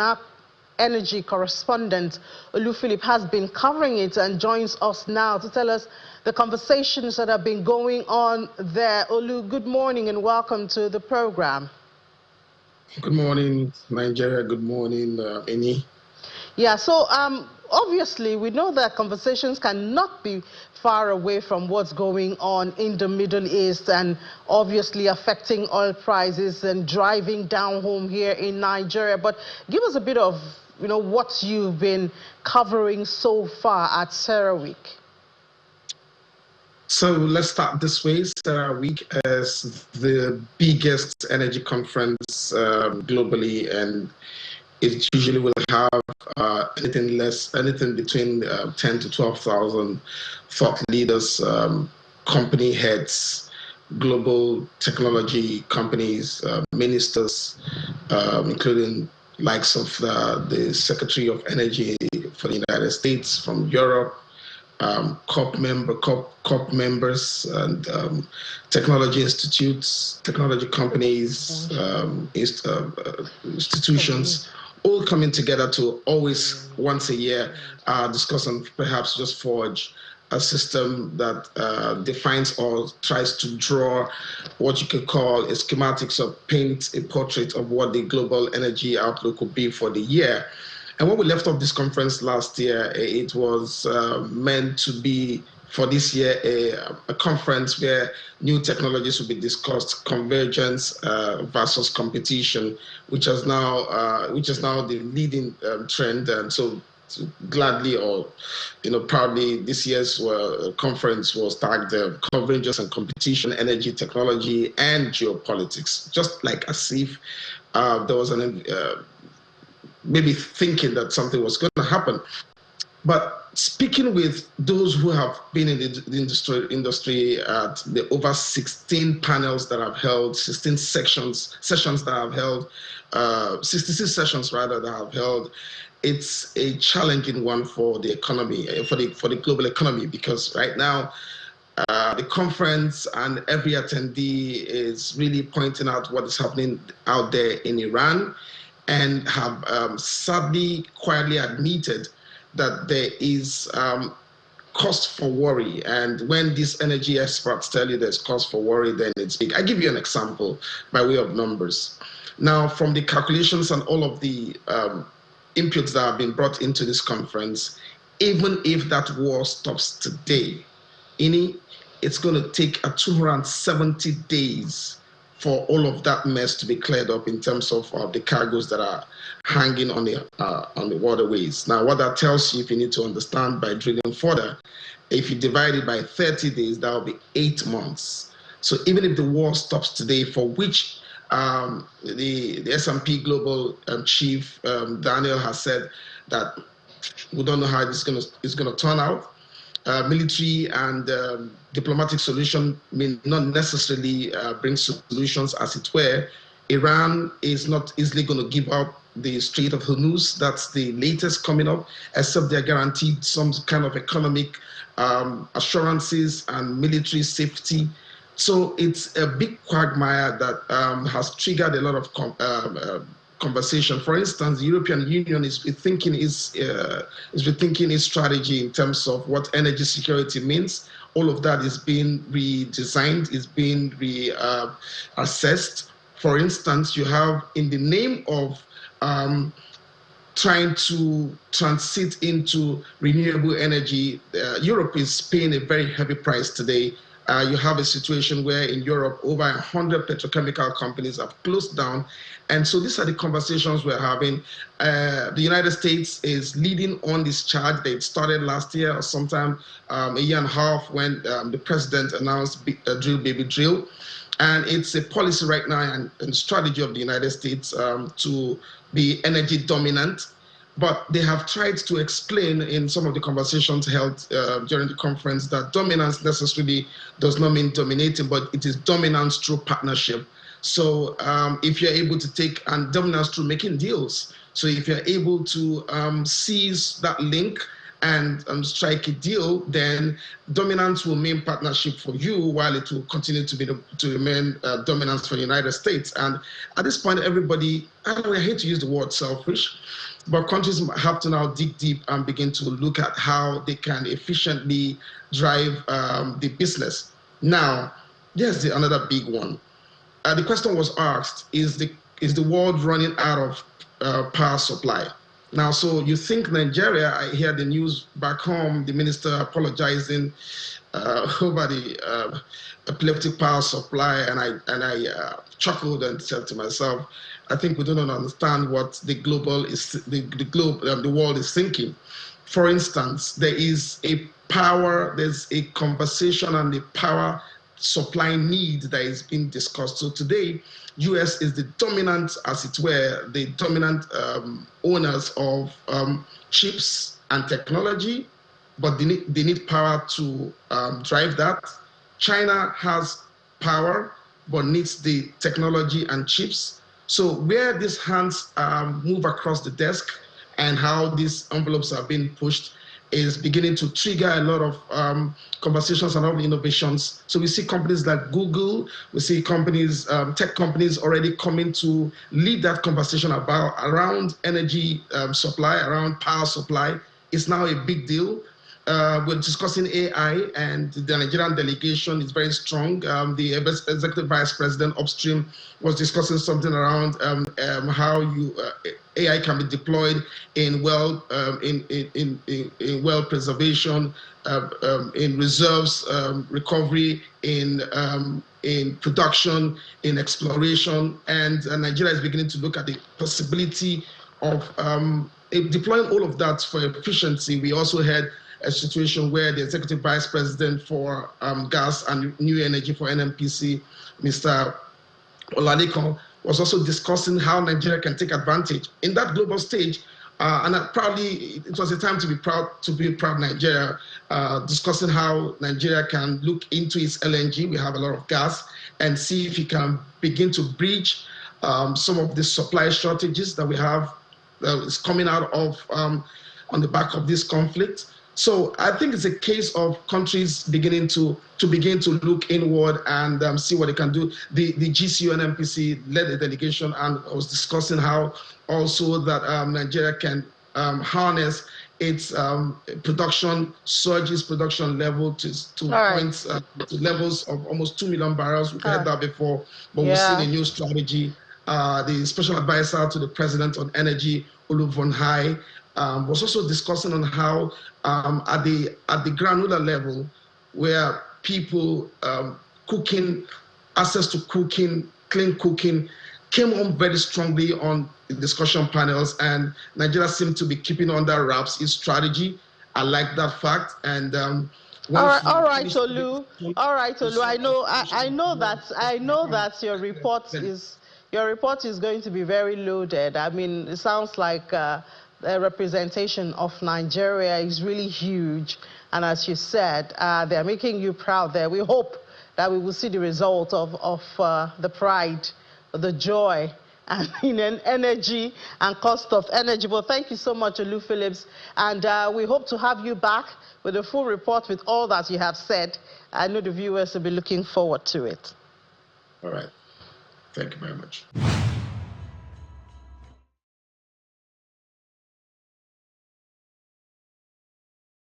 our energy correspondent, Olu Philip, has been covering it and joins us now to tell us the conversations that have been going on there. Olu, good morning and welcome to the program. Good morning, Nigeria. Good morning, Eni. Yeah, so obviously we know that conversations cannot be far away from what's going on in the Middle East and obviously affecting oil prices and driving down home here in Nigeria. But give us a bit of, what you've been covering so far at CERA Week. So let's start this way. CERA Week is the biggest energy conference globally, and it usually will have anything between 10 to 12,000 thought leaders, company heads, global technology companies, ministers, including likes of the Secretary of Energy for the United States, from Europe, COP members, and technology institutes, technology companies, institutions, all coming together to always once a year discuss and perhaps just forge a system that defines or tries to draw what you could call a schematics or paint a portrait of what the global energy outlook would be for the year. And when we left off this conference last year, it was meant to be, for this year, a conference where new technologies will be discussed, convergence versus competition, which is now the leading trend. And so gladly or proudly, this year's conference was tagged convergence and competition, energy, technology, and geopolitics, just like as if there was an maybe thinking that something was going to happen. But speaking with those who have been in the industry at the over 16 panels that I've held, 16 sessions that I've held, 66 sessions rather that I've held, it's a challenging one for the economy, for the global economy, because right now the conference and every attendee is really pointing out what is happening out there in Iran, and have sadly quietly admitted that there is cause for worry. And when these energy experts tell you there's cause for worry, then it's big. I give you an example by way of numbers. Now, from the calculations and all of the inputs that have been brought into this conference, even if that war stops today, it's going to take 270 days for all of that mess to be cleared up in terms of the cargoes that are hanging on the waterways. Now, what that tells you, if you need to understand by drilling further, if you divide it by 30 days, that will be 8 months. So even if the war stops today, for which the S&P Global chief Daniel has said that we don't know how it's going to turn out. Military and diplomatic solution may not necessarily bring solutions, as it were. Iran is not easily going to give up the Strait of Hormuz. That's the latest coming up, except they're guaranteed some kind of economic assurances and military safety. So it's a big quagmire that has triggered a lot of conversation. For instance, the European Union is rethinking its strategy in terms of what energy security means. All of that is being redesigned, is being reassessed. For instance, you have, in the name of trying to transit into renewable energy, Europe is paying a very heavy price today. You have a situation where in Europe, over 100 petrochemical companies have closed down. And so these are the conversations we're having. The United States is leading on this charge. They started last year or sometime a year and a half when the president announced drill, baby, drill. And it's a policy right now and strategy of the United States to be energy dominant. But they have tried to explain in some of the conversations held during the conference that dominance necessarily does not mean dominating, but it is dominance through partnership. So if you're able to take and dominance through making deals, so if you're able to seize that link and strike a deal, then dominance will mean partnership for you, while it will continue to remain dominance for the United States. And at this point, everybody, I hate to use the word selfish, but countries have to now dig deep and begin to look at how they can efficiently drive the business. Now, there's another big one. The question was asked, is the world running out of power supply? Now, so you think Nigeria, I hear the news back home, the minister apologizing over the epileptic power supply, and I chuckled and said to myself, I think we don't understand what the world is thinking. For instance, there's a conversation on the power supply need that is being discussed. So today, U.S. is the dominant, as it were, the dominant owners of chips and technology, but they need power to drive that. China has power, but needs the technology and chips. So where these hands move across the desk and how these envelopes are being pushed is beginning to trigger a lot of conversations and all innovations. So we see companies like Google, we see companies, tech companies already coming to lead that conversation around energy supply, around power supply. It's now a big deal. We're discussing AI, and the Nigerian delegation is very strong. The executive vice president upstream was discussing something around how AI can be deployed in well preservation, in reserves recovery, in production, in exploration, and Nigeria is beginning to look at the possibility of deploying all of that for efficiency. We also had a situation where the executive vice president for gas and new energy for NNPC, Mr. Olalekan, was also discussing how Nigeria can take advantage in that global stage. And it was a time to be proud Nigeria, discussing how Nigeria can look into its LNG. We have a lot of gas, and see if it can begin to bridge some of the supply shortages that we have that is coming out of on the back of this conflict. So I think it's a case of countries beginning to look inward and see what they can do. The GCU and MPC led a delegation and was discussing how also that Nigeria can harness its production level to levels of almost 2 million barrels. We've heard that before, but we've seen a new strategy. The special advisor to the president on energy, Olu Von Hai, was also discussing on how at the granular level, where people access to cooking, clean cooking, came on very strongly on the discussion panels, and Nigeria seemed to be keeping under wraps its strategy. I like that fact. And all right, Olu. All right, Olu. I know that your report is going to be very loaded. I mean, it sounds like the representation of Nigeria is really huge, and as you said, they're making you proud there. We hope that we will see the result of the pride, the joy, and in energy and cost of energy. Well, thank you so much, Olu Phillips, and we hope to have you back with a full report with all that you have said. I know the viewers will be looking forward to it. All right. Thank you very much.